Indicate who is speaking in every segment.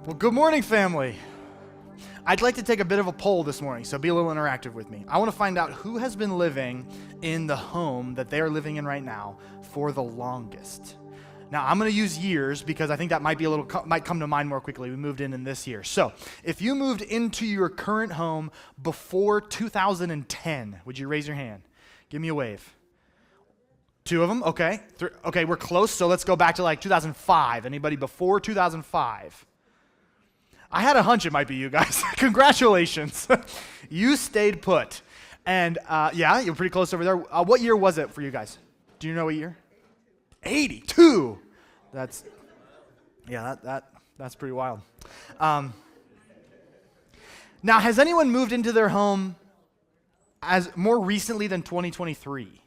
Speaker 1: Well, good morning, family. I'd like to take a bit of a poll this morning, so be a little interactive with me. I want to find out who has been living in the home that they are living in right now for the longest. Now, I'm going to use years because I think that might come to mind more quickly. We moved in this year. So, if you moved into your current home before 2010, would you raise your hand? Give me a wave. Two of them, okay. Okay, we're close, so let's go back to like 2005. Anybody before 2005? I had a hunch it might be you guys. Congratulations. You stayed put. And yeah, you're pretty close over there. What year was it for you guys? Do you know what year? 82. That's pretty wild. Now, has anyone moved into their home as more recently than 2023?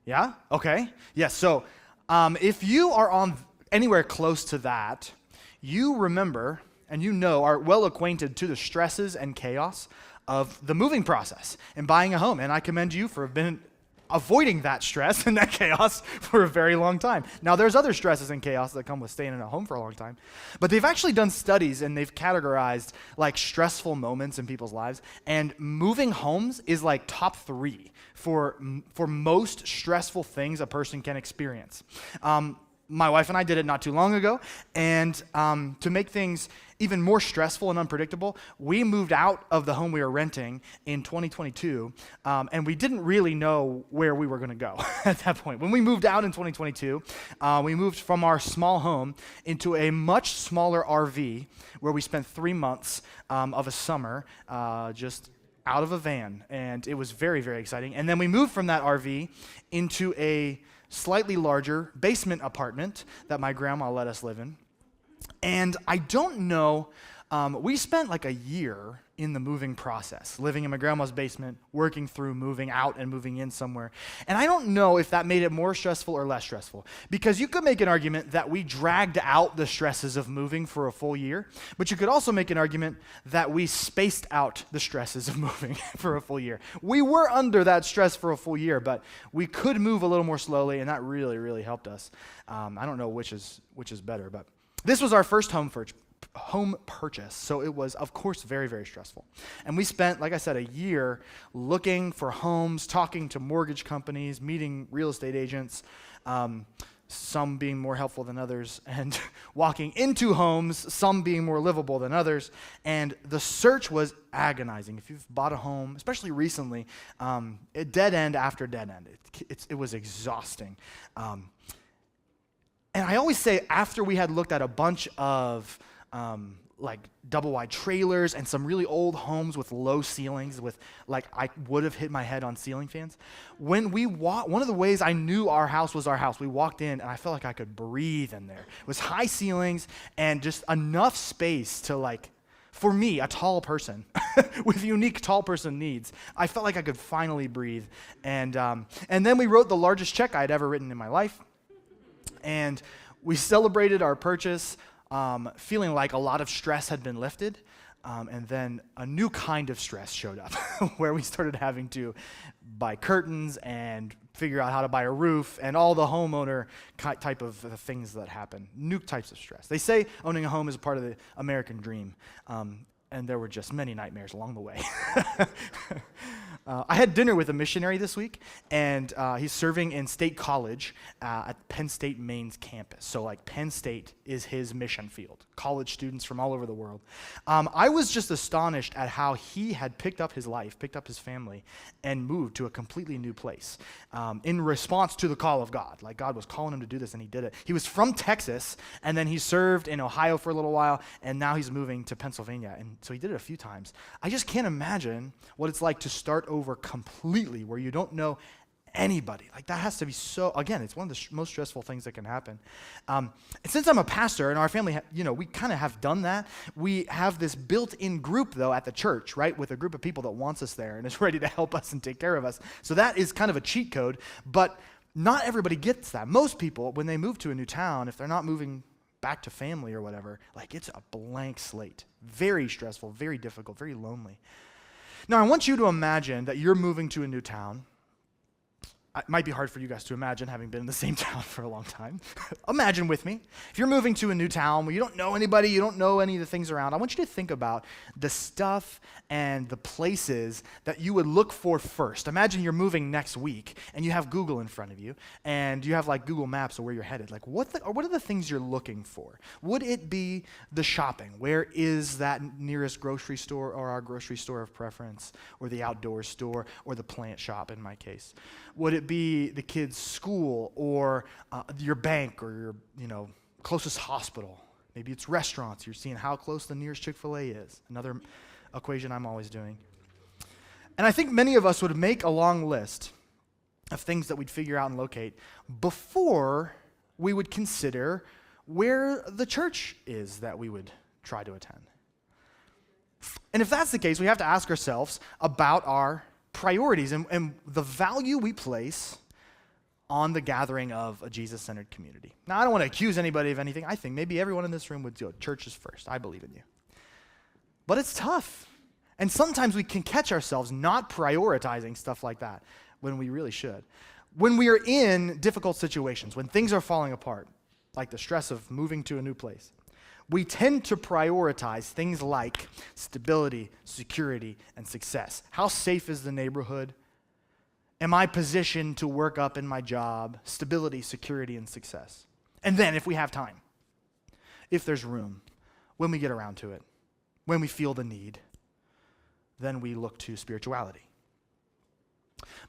Speaker 1: Yeah? Okay. Yes. So if you are on anywhere close to that, you remember and are well acquainted to the stresses and chaos of the moving process and buying a home. And I commend you for been avoiding that stress and that chaos for a very long time. Now, there's other stresses and chaos that come with staying in a home for a long time, but they've actually done studies and they've categorized like stressful moments in people's lives, and moving homes is like top 3 for most stressful things a person can experience. My wife and I did it not too long ago, and to make things even more stressful and unpredictable, we moved out of the home we were renting in 2022, and we didn't really know where we were going to go at that point. When we moved out in 2022, we moved from our small home into a much smaller RV where we spent 3 months of a summer just out of a van, and it was very, very exciting. And then we moved from that RV into a slightly larger basement apartment that my grandma let us live in. And I don't know, we spent like a year in the moving process, living in my grandma's basement, working through moving out and moving in somewhere. And I don't know if that made it more stressful or less stressful, because you could make an argument that we dragged out the stresses of moving for a full year, but you could also make an argument that we spaced out the stresses of moving for a full year. We were under that stress for a full year, but we could move a little more slowly, and that really, really helped us. I don't know which is better, but this was our first home purchase, so it was, of course, very, very stressful. And we spent, like I said, a year looking for homes, talking to mortgage companies, meeting real estate agents, some being more helpful than others, and walking into homes, some being more livable than others. And the search was agonizing. If you've bought a home, especially recently, dead end after dead end. It was exhausting. And I always say, after we had looked at a bunch of like double wide trailers and some really old homes with low ceilings with like I would have hit my head on ceiling fans. When we one of the ways I knew our house was our house, we walked in and I felt like I could breathe in there. It was high ceilings and just enough space to, like, for me, a tall person with unique tall person needs, I felt like I could finally breathe. And then we wrote the largest check I'd ever written in my life. And we celebrated our purchase, feeling like a lot of stress had been lifted, and then a new kind of stress showed up where we started having to buy curtains and figure out how to buy a roof and all the homeowner type of things that happen, new types of stress. They say owning a home is a part of the American dream, and there were just many nightmares along the way. I had dinner with a missionary this week, and he's serving in State College at Penn State Maine's campus. So, like, Penn State is his mission field. College students from all over the world. I was just astonished at how he had picked up his life, picked up his family, and moved to a completely new place in response to the call of God. Like, God was calling him to do this, and he did it. He was from Texas, and then he served in Ohio for a little while, and now he's moving to Pennsylvania. And so he did it a few times. I just can't imagine what it's like to start over completely where you don't know anybody. Like, that has to be so, again, it's one of the most stressful things that can happen. And since I'm a pastor and our family, we kind of have done that, we have this built-in group, though, at the church, right, with a group of people that wants us there and is ready to help us and take care of us. So that is kind of a cheat code, but not everybody gets that. Most people, when they move to a new town, if they're not moving back to family or whatever, like, it's a blank slate. Very stressful, very difficult, very lonely. Now, I want you to imagine that you're moving to a new town, it might be hard for you guys to imagine, having been in the same town for a long time. Imagine with me, if you're moving to a new town where you don't know anybody, you don't know any of the things around, I want you to think about the stuff and the places that you would look for first. Imagine you're moving next week, and you have Google in front of you, and you have like Google Maps of where you're headed. Like, what are the things you're looking for? Would it be the shopping? Where is that nearest grocery store, or our grocery store of preference, or the outdoor store, or the plant shop in my case? Would it be the kids' school, or your bank, or your closest hospital? Maybe it's restaurants. You're seeing how close the nearest Chick-fil-A is. Another equation I'm always doing. And I think many of us would make a long list of things that we'd figure out and locate before we would consider where the church is that we would try to attend. And if that's the case, we have to ask ourselves about our priorities and the value we place on the gathering of a Jesus-centered community. Now, I don't want to accuse anybody of anything. I think maybe everyone in this room would go, church is first. I believe in you. But it's tough. And sometimes we can catch ourselves not prioritizing stuff like that when we really should. When we are in difficult situations, when things are falling apart, like the stress of moving to a new place, we tend to prioritize things like stability, security, and success. How safe is the neighborhood? Am I positioned to work up in my job? Stability, security, and success. And then if we have time, if there's room, when we get around to it, when we feel the need, then we look to spirituality.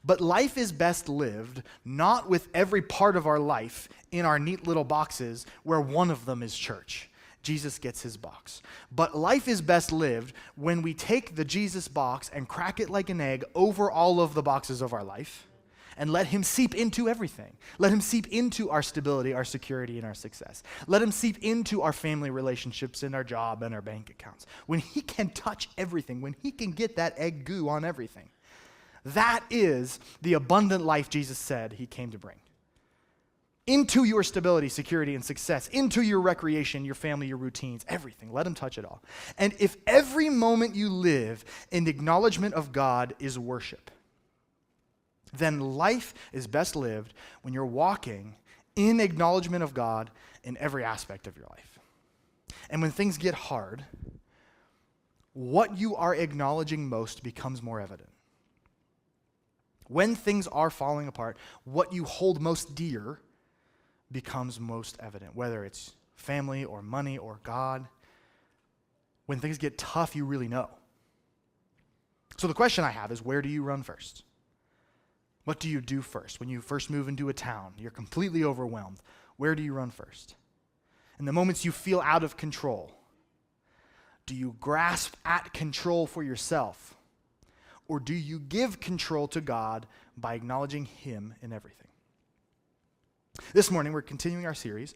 Speaker 1: But life is best lived not with every part of our life in our neat little boxes where one of them is church. Jesus gets his box. But life is best lived when we take the Jesus box and crack it like an egg over all of the boxes of our life and let him seep into everything. Let him seep into our stability, our security, and our success. Let him seep into our family relationships and our job and our bank accounts. When he can touch everything, when he can get that egg goo on everything, that is the abundant life Jesus said he came to bring. Into your stability, security, and success, into your recreation, your family, your routines, everything. Let him touch it all. And if every moment you live in acknowledgement of God is worship, then life is best lived when you're walking in acknowledgement of God in every aspect of your life. And when things get hard, what you are acknowledging most becomes more evident. When things are falling apart, what you hold most dear becomes most evident, whether it's family or money or God. When things get tough, you really know. So the question I have is, where do you run first? What do you do first? When you first move into a town, you're completely overwhelmed. Where do you run first? In the moments you feel out of control, do you grasp at control for yourself? Or do you give control to God by acknowledging him in everything? This morning, we're continuing our series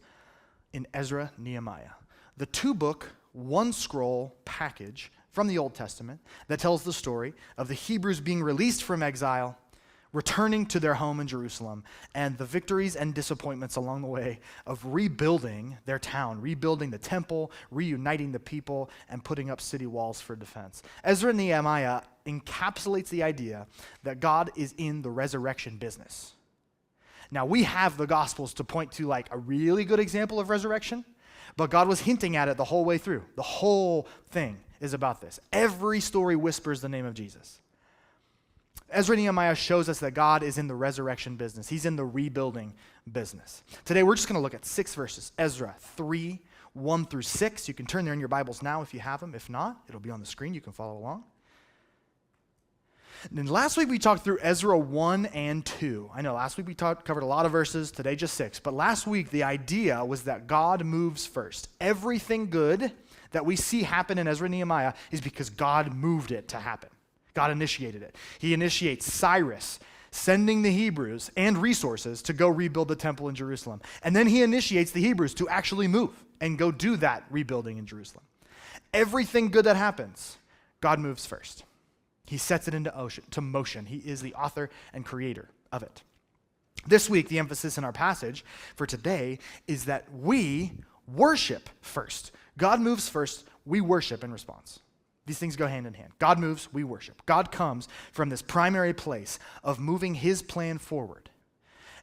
Speaker 1: in Ezra, Nehemiah, the 2-book, 1-scroll package from the Old Testament that tells the story of the Hebrews being released from exile, returning to their home in Jerusalem, and the victories and disappointments along the way of rebuilding their town, rebuilding the temple, reuniting the people, and putting up city walls for defense. Ezra and Nehemiah encapsulates the idea that God is in the resurrection business. Now, we have the Gospels to point to like a really good example of resurrection, but God was hinting at it the whole way through. The whole thing is about this. Every story whispers the name of Jesus. Ezra and Nehemiah shows us that God is in the resurrection business. He's in the rebuilding business. Today, we're just going to look at 6 verses. Ezra 3, 1 through 6. You can turn there in your Bibles now if you have them. If not, it'll be on the screen. You can follow along. And then last week we talked through Ezra 1 and 2. I know last week we covered a lot of verses, today just 6. But last week the idea was that God moves first. Everything good that we see happen in Ezra and Nehemiah is because God moved it to happen. God initiated it. He initiates Cyrus sending the Hebrews and resources to go rebuild the temple in Jerusalem. And then he initiates the Hebrews to actually move and go do that rebuilding in Jerusalem. Everything good that happens, God moves first. He sets it into motion. He is the author and creator of it. This week, the emphasis in our passage for today is that we worship first. God moves first, we worship in response. These things go hand in hand. God moves, we worship. God comes from this primary place of moving his plan forward.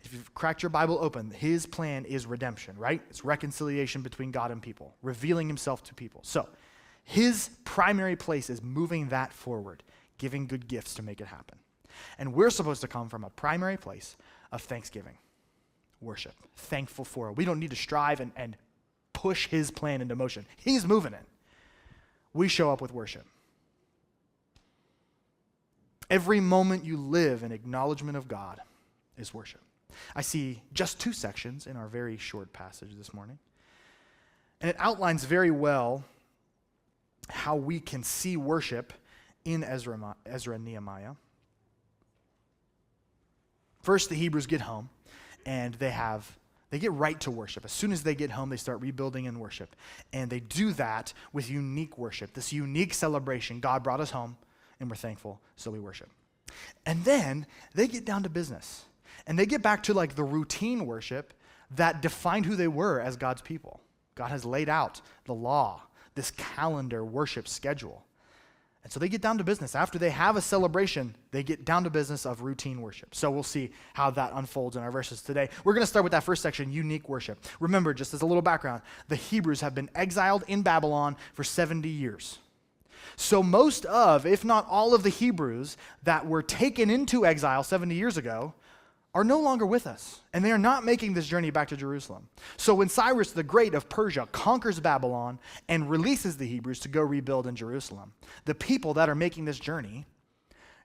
Speaker 1: If you've cracked your Bible open, his plan is redemption, right? It's reconciliation between God and people, revealing himself to people. So his primary place is moving that forward, giving good gifts to make it happen. And we're supposed to come from a primary place of thanksgiving, worship, thankful for it. We don't need to strive and push his plan into motion. He's moving it. We show up with worship. Every moment you live in acknowledgement of God is worship. I see just 2 sections in our very short passage this morning. And it outlines very well how we can see worship in Ezra and Nehemiah. First, the Hebrews get home, and they get right to worship. As soon as they get home, they start rebuilding in worship. And they do that with unique worship, this unique celebration. God brought us home, and we're thankful, so we worship. And then they get down to business. And they get back to like the routine worship that defined who they were as God's people. God has laid out the law, this calendar worship schedule. And so they get down to business. After they have a celebration, they get down to business of routine worship. So we'll see how that unfolds in our verses today. We're going to start with that first section, unique worship. Remember, just as a little background, the Hebrews have been exiled in Babylon for 70 years. So most of, if not all of the Hebrews that were taken into exile 70 years ago are no longer with us, and they are not making this journey back to Jerusalem. So when Cyrus the Great of Persia conquers Babylon and releases the Hebrews to go rebuild in Jerusalem, the people that are making this journey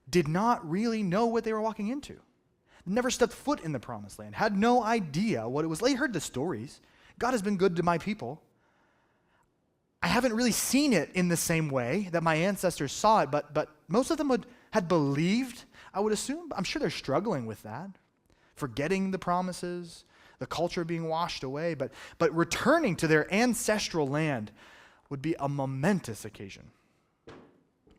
Speaker 1: did not really know what they were walking into. Never stepped foot in the promised land, had no idea what it was. They heard the stories. God has been good to my people. I haven't really seen it in the same way that my ancestors saw it, but most of them had believed, I would assume. I'm sure they're struggling with that. Forgetting the promises, the culture being washed away, but returning to their ancestral land would be a momentous occasion.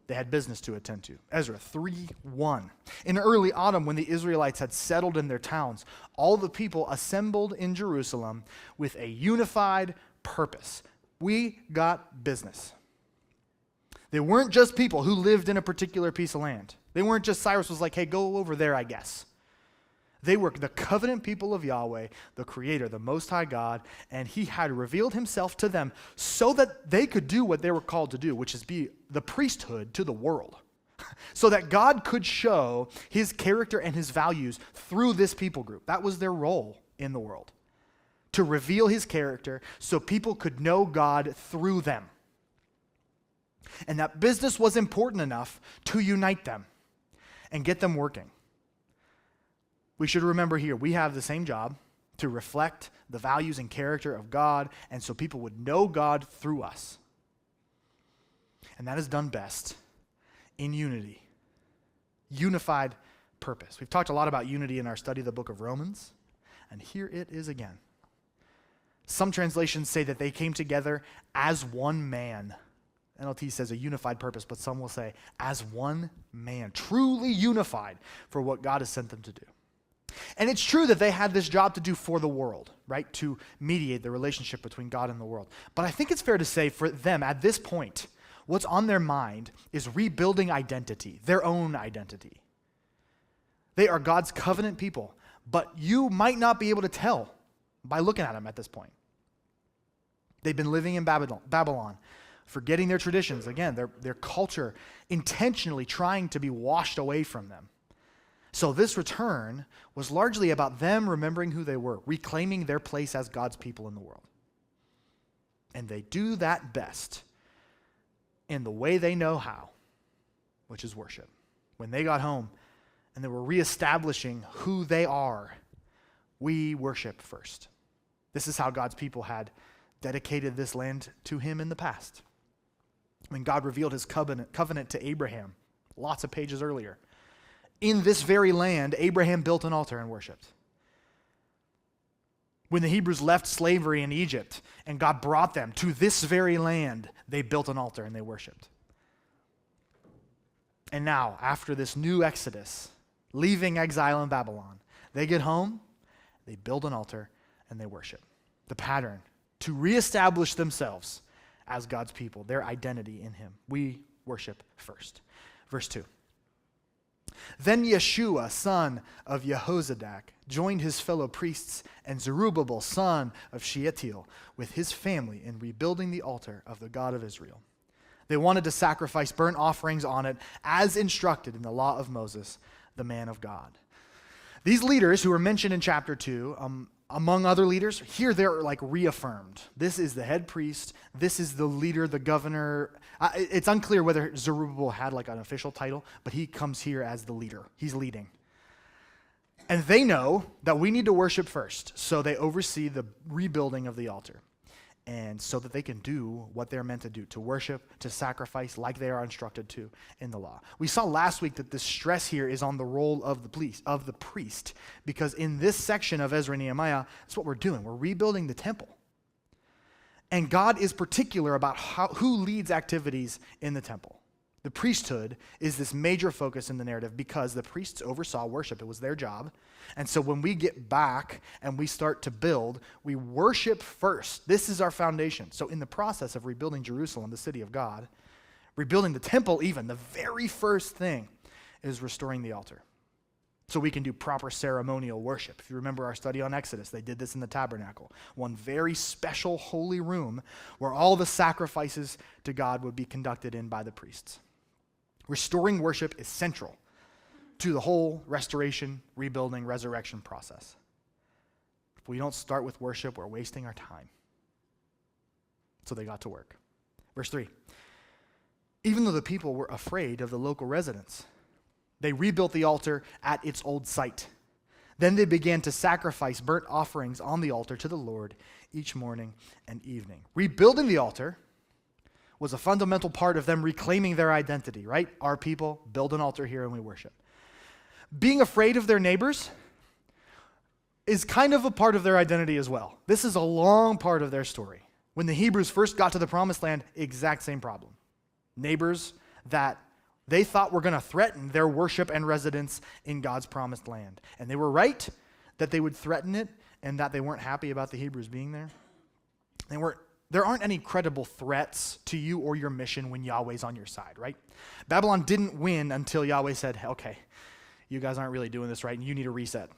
Speaker 1: They had business to attend to. Ezra 3:1. In early autumn, when the Israelites had settled in their towns, all the people assembled in Jerusalem with a unified purpose. We got business. They weren't just people who lived in a particular piece of land. They weren't just Cyrus was like, hey, go over there, I guess. They were the covenant people of Yahweh, the Creator, the Most High God, and he had revealed himself to them so that they could do what they were called to do, which is be the priesthood to the world, so that God could show his character and his values through this people group. That was their role in the world, to reveal his character so people could know God through them. And that business was important enough to unite them and get them working. We should remember here, we have the same job to reflect the values and character of God, and so people would know God through us. And that is done best in unity, unified purpose. We've talked a lot about unity in our study of the book of Romans, and here it is again. Some translations say that they came together as one man. NLT says a unified purpose, but some will say as one man, truly unified for what God has sent them to do. And it's true that they had this job to do for the world, right? To mediate the relationship between God and the world. But I think it's fair to say for them at this point, what's on their mind is rebuilding identity, their own identity. They are God's covenant people, but you might not be able to tell by looking at them at this point. They've been living in Babylon, forgetting their traditions, again, their culture, intentionally trying to be washed away from them. So this return was largely about them remembering who they were, reclaiming their place as God's people in the world. And they do that best in the way they know how, which is worship. When they got home and they were reestablishing who they are, we worship first. This is how God's people had dedicated this land to him in the past. When God revealed his covenant to Abraham, lots of pages earlier, in this very land, Abraham built an altar and worshiped. When the Hebrews left slavery in Egypt and God brought them to this very land, they built an altar and they worshiped. And now, after this new exodus, leaving exile in Babylon, they get home, they build an altar, and they worship. The pattern to reestablish themselves as God's people, their identity in him. We worship first. Verse 2. Then Yeshua, son of Jehozadak, joined his fellow priests and Zerubbabel, son of Shealtiel, with his family in rebuilding the altar of the God of Israel. They wanted to sacrifice burnt offerings on it as instructed in the law of Moses, the man of God. These leaders who are mentioned in chapter 2, among other leaders, here they're like reaffirmed. This is the head priest. This is the leader, the governor. It's unclear whether Zerubbabel had like an official title, but he comes here as the leader. He's leading. And they know that we need to worship first, so they oversee the rebuilding of the altar. And so that they can do what they're meant to do, to worship, to sacrifice like they are instructed to in the law. We saw last week that the stress here is on the role of the priest, because in this section of Ezra and Nehemiah, that's what we're doing. We're rebuilding the temple. And God is particular about who leads activities in the temple. The priesthood is this major focus in the narrative because the priests oversaw worship. It was their job. And so when we get back and we start to build, we worship first. This is our foundation. So in the process of rebuilding Jerusalem, the city of God, rebuilding the temple even, the very first thing is restoring the altar. So we can do proper ceremonial worship. If you remember our study on Exodus, they did this in the tabernacle. One very special holy room where all the sacrifices to God would be conducted in by the priests. Restoring worship is central to the whole restoration, rebuilding, resurrection process. If we don't start with worship, we're wasting our time. So they got to work. Verse 3. Even though the people were afraid of the local residents, they rebuilt the altar at its old site. Then they began to sacrifice burnt offerings on the altar to the Lord each morning and evening. Rebuilding the altar was a fundamental part of them reclaiming their identity, right? Our people build an altar here and we worship. Being afraid of their neighbors is kind of a part of their identity as well. This is a long part of their story. When the Hebrews first got to the promised land, exact same problem. Neighbors that they thought were going to threaten their worship and residence in God's promised land. And they were right that they would threaten it and that they weren't happy about the Hebrews being there. There aren't any credible threats to you or your mission when Yahweh's on your side, right? Babylon didn't win until Yahweh said, okay, you guys aren't really doing this right and you need a reset.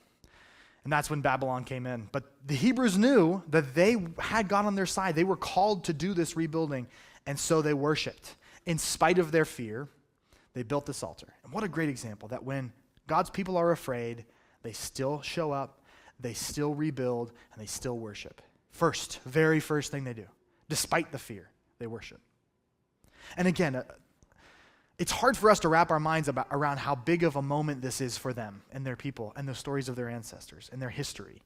Speaker 1: And that's when Babylon came in. But the Hebrews knew that they had God on their side. They were called to do this rebuilding, and so they worshiped. In spite of their fear, they built this altar. And what a great example that when God's people are afraid, they still show up, they still rebuild, and they still worship. Very first thing they do. Despite the fear, they worship. And again, it's hard for us to wrap our minds around how big of a moment this is for them and their people and the stories of their ancestors and their history.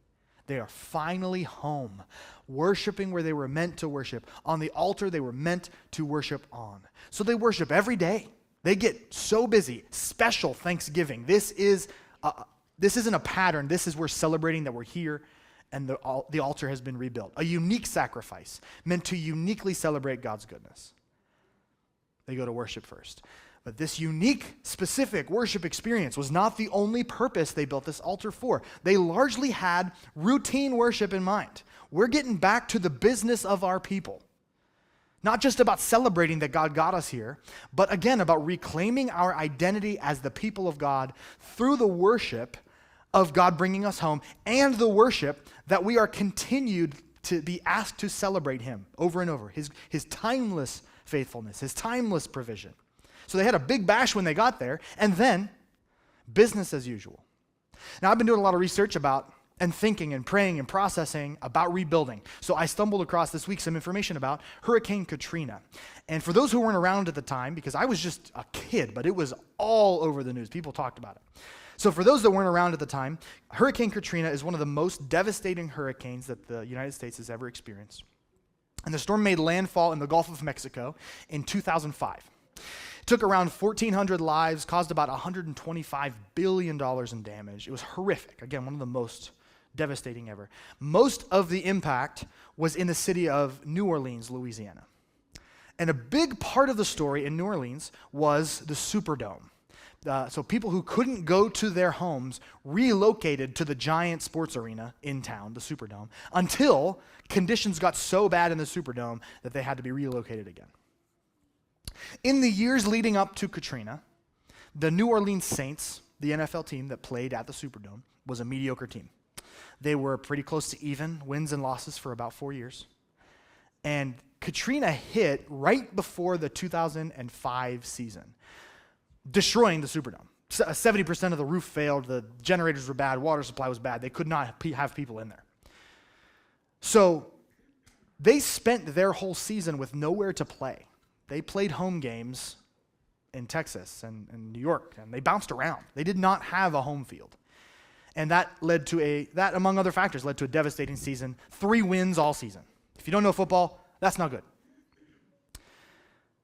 Speaker 1: They are finally home, worshiping where they were meant to worship, on the altar they were meant to worship on. So they worship every day. They get so busy. Special Thanksgiving. This isn't a pattern. We're celebrating that we're here and the altar has been rebuilt. A unique sacrifice meant to uniquely celebrate God's goodness. They go to worship first. But this unique, specific worship experience was not the only purpose they built this altar for. They largely had routine worship in mind. We're getting back to the business of our people. Not just about celebrating that God got us here, but again about reclaiming our identity as the people of God through the worship of God bringing us home and the worship that we are continued to be asked to celebrate him over and over, his timeless faithfulness, his timeless provision. So they had a big bash when they got there, and then business as usual. Now, I've been doing a lot of research about and thinking and praying and processing about rebuilding. So I stumbled across this week some information about Hurricane Katrina. And for those who weren't around at the time, because I was just a kid, but it was all over the news. People talked about it. So for those that weren't around at the time, Hurricane Katrina is one of the most devastating hurricanes that the United States has ever experienced. And the storm made landfall in the Gulf of Mexico in 2005. It took around 1,400 lives, caused about $125 billion in damage. It was horrific. Again, one of the most devastating ever. Most of the impact was in the city of New Orleans, Louisiana. And a big part of the story in New Orleans was the Superdome. So people who couldn't go to their homes relocated to the giant sports arena in town, the Superdome, until conditions got so bad in the Superdome that they had to be relocated again. In the years leading up to Katrina, The New Orleans Saints, the NFL team that played at the Superdome, was a mediocre team. They were pretty close to even, wins and losses for about 4 years. And Katrina hit right before the 2005 season, destroying the Superdome. 70% of the roof failed, the generators were bad, water supply was bad. They could not have people in there. So they spent their whole season with nowhere to play. They played home games in Texas and New York, and they bounced around. They did not have a home field. And that among other factors, led to a devastating season. 3 wins all season. If you don't know football, that's not good.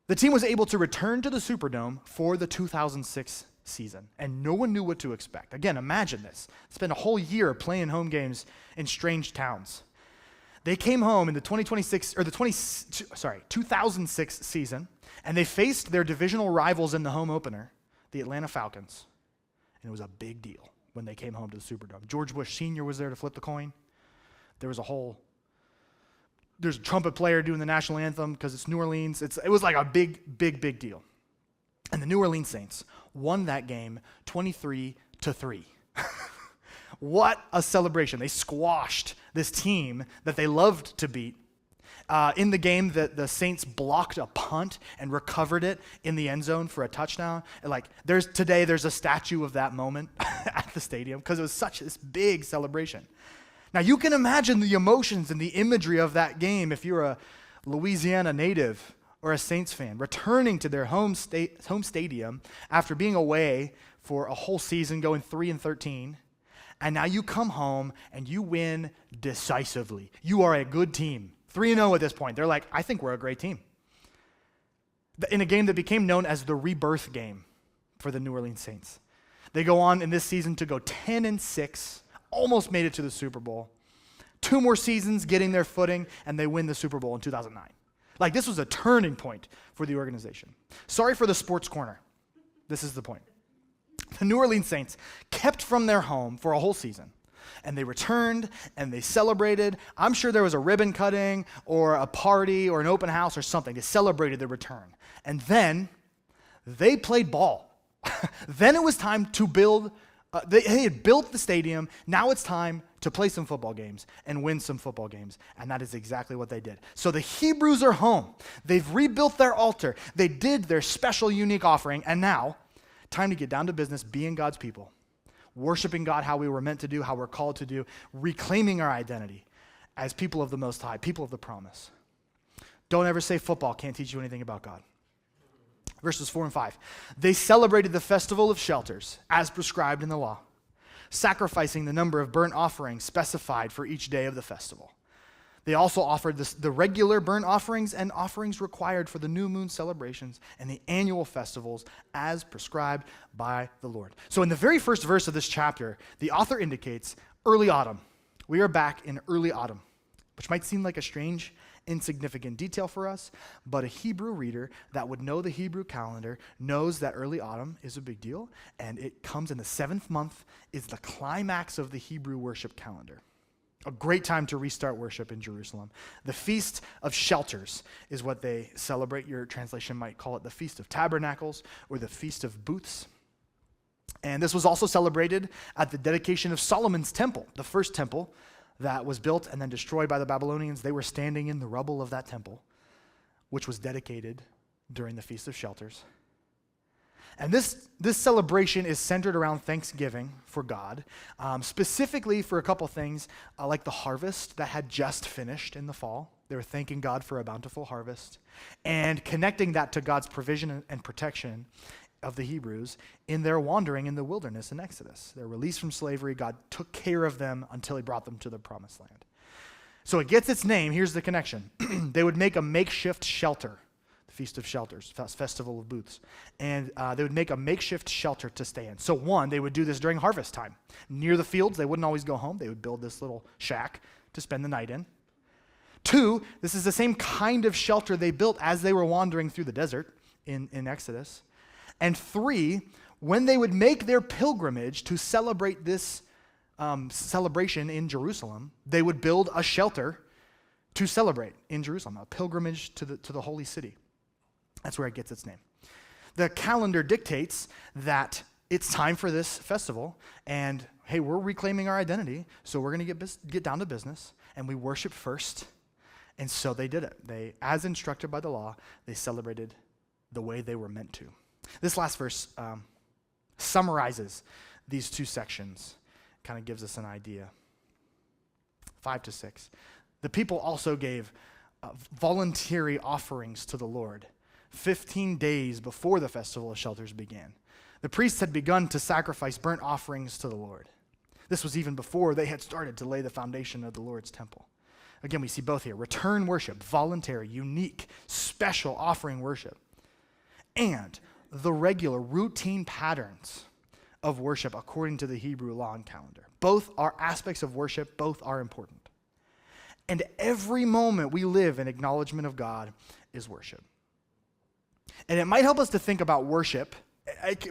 Speaker 1: The team was able to return to the Superdome for the 2006 season, and no one knew what to expect. Again, imagine this. Spend a whole year playing home games in strange towns. They came home in the 2006 season, and they faced their divisional rivals in the home opener, the Atlanta Falcons. And it was a big deal when they came home to the Superdome. George Bush Sr. was there to flip the coin. There's a trumpet player doing the national anthem because it's New Orleans. It was like a big deal. And the New Orleans Saints won that game 23-3. What a celebration. They squashed this team that they loved to beat. In the game, the Saints blocked a punt and recovered it in the end zone for a touchdown. And there's a statue of that moment at the stadium because it was such this big celebration. Now, you can imagine the emotions and the imagery of that game if you're a Louisiana native or a Saints fan, returning to their home stadium after being away for a whole season, going 3-13, and now you come home and you win decisively. You are a good team. 3-0 at this point. They're like, I think we're a great team. In a game that became known as the rebirth game for the New Orleans Saints. They go on in this season to go 10-6, almost made it to the Super Bowl. 2 more seasons getting their footing, and they win the Super Bowl in 2009. This was a turning point for the organization. Sorry for the sports corner. This is the point. The New Orleans Saints kept from their home for a whole season, and they returned, and they celebrated. I'm sure there was a ribbon cutting or a party or an open house or something. They celebrated their return. And then they played ball. Then it was time to build. They had built the stadium. Now it's time to play some football games and win some football games. And that is exactly what they did. So the Hebrews are home. They've rebuilt their altar. They did their special, unique offering. And now, time to get down to business, being God's people, worshiping God how we were meant to do, how we're called to do, reclaiming our identity as people of the Most High, people of the promise. Don't ever say football can't teach you anything about God. Verses 4 and 5. They celebrated the festival of shelters as prescribed in the law, sacrificing the number of burnt offerings specified for each day of the festival. They also offered the regular burnt offerings and offerings required for the new moon celebrations and the annual festivals as prescribed by the Lord. So in the very first verse of this chapter, the author indicates early autumn. We are back in early autumn, which might seem like a strange, insignificant detail for us, but a Hebrew reader that would know the Hebrew calendar knows that early autumn is a big deal, and it comes in the 7th month, is the climax of the Hebrew worship calendar. A great time to restart worship in Jerusalem. The Feast of Shelters is what they celebrate. Your translation might call it the Feast of Tabernacles or the Feast of Booths. And this was also celebrated at the dedication of Solomon's temple, the first temple that was built and then destroyed by the Babylonians. They were standing in the rubble of that temple, which was dedicated during the Feast of Shelters. And this celebration is centered around thanksgiving for God, specifically for a couple things, like the harvest that had just finished in the fall. They were thanking God for a bountiful harvest and connecting that to God's provision and protection of the Hebrews in their wandering in the wilderness in Exodus. Their release from slavery, God took care of them until he brought them to the promised land. So it gets its name. Here's the connection. They would make a makeshift shelter, the Feast of Shelters, Festival of Booths, and they would make a makeshift shelter to stay in. So one, they would do this during harvest time. Near the fields, they wouldn't always go home. They would build this little shack to spend the night in. 2, this is the same kind of shelter they built as they were wandering through the desert in Exodus. And 3, when they would make their pilgrimage to celebrate this celebration in Jerusalem, they would build a shelter to celebrate in Jerusalem, a pilgrimage to the holy city. That's where it gets its name. The calendar dictates that it's time for this festival, and hey, we're reclaiming our identity, so we're going to get down to business, and we worship first. And so they did it. They, as instructed by the law, they celebrated the way they were meant to. This last verse summarizes these two sections, kind of gives us an idea. 5-6. The people also gave voluntary offerings to the Lord 15 days before the Festival of Shelters began. The priests had begun to sacrifice burnt offerings to the Lord. This was even before they had started to lay the foundation of the Lord's temple. Again, we see both here. Return worship, voluntary, unique, special offering worship, and the regular routine patterns of worship according to the Hebrew law and calendar. Both are aspects of worship, both are important. And every moment we live in acknowledgement of God is worship. And it might help us to think about worship.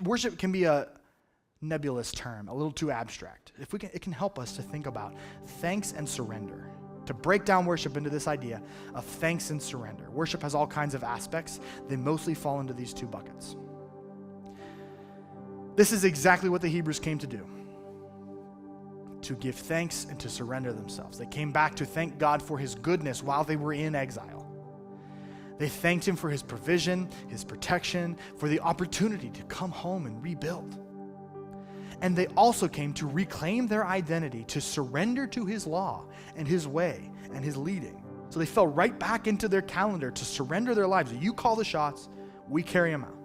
Speaker 1: Worship can be a nebulous term, a little too abstract. It can help us to think about thanks and surrender, to break down worship into this idea of thanks and surrender. Worship has all kinds of aspects. They mostly fall into these two buckets. This is exactly what the Hebrews came to do, to give thanks and to surrender themselves. They came back to thank God for his goodness while they were in exile. They thanked him for his provision, his protection, for the opportunity to come home and rebuild. And they also came to reclaim their identity, to surrender to his law and his way and his leading. So they fell right back into their calendar to surrender their lives. You call the shots, we carry them out.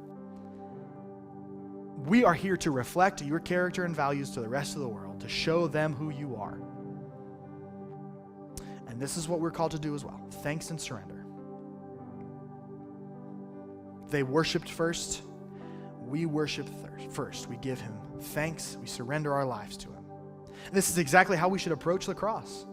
Speaker 1: We are here to reflect your character and values to the rest of the world, to show them who you are. And this is what we're called to do as well. Thanks and surrender. They worshiped first. We worship first. We give him thanks. We surrender our lives to him. And this is exactly how we should approach the cross.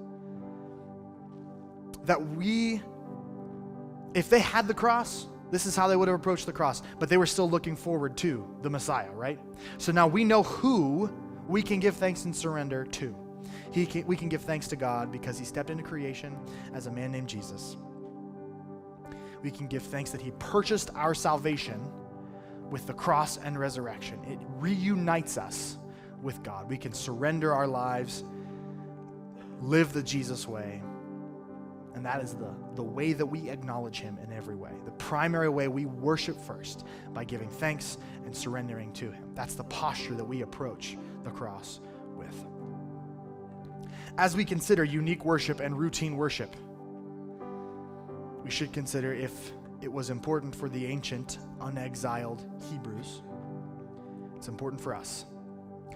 Speaker 1: If they had the cross, this is how they would have approached the cross. But they were still looking forward to the Messiah, right? So now we know who we can give thanks and surrender to. We can give thanks to God because he stepped into creation as a man named Jesus. We can give thanks that he purchased our salvation with the cross and resurrection. It reunites us with God. We can surrender our lives, live the Jesus way, and that is the way that we acknowledge him in every way. The primary way we worship first, by giving thanks and surrendering to him. That's the posture that we approach the cross with. As we consider unique worship and routine worship, we should consider if it was important for the ancient, unexiled Hebrews. It's important for us.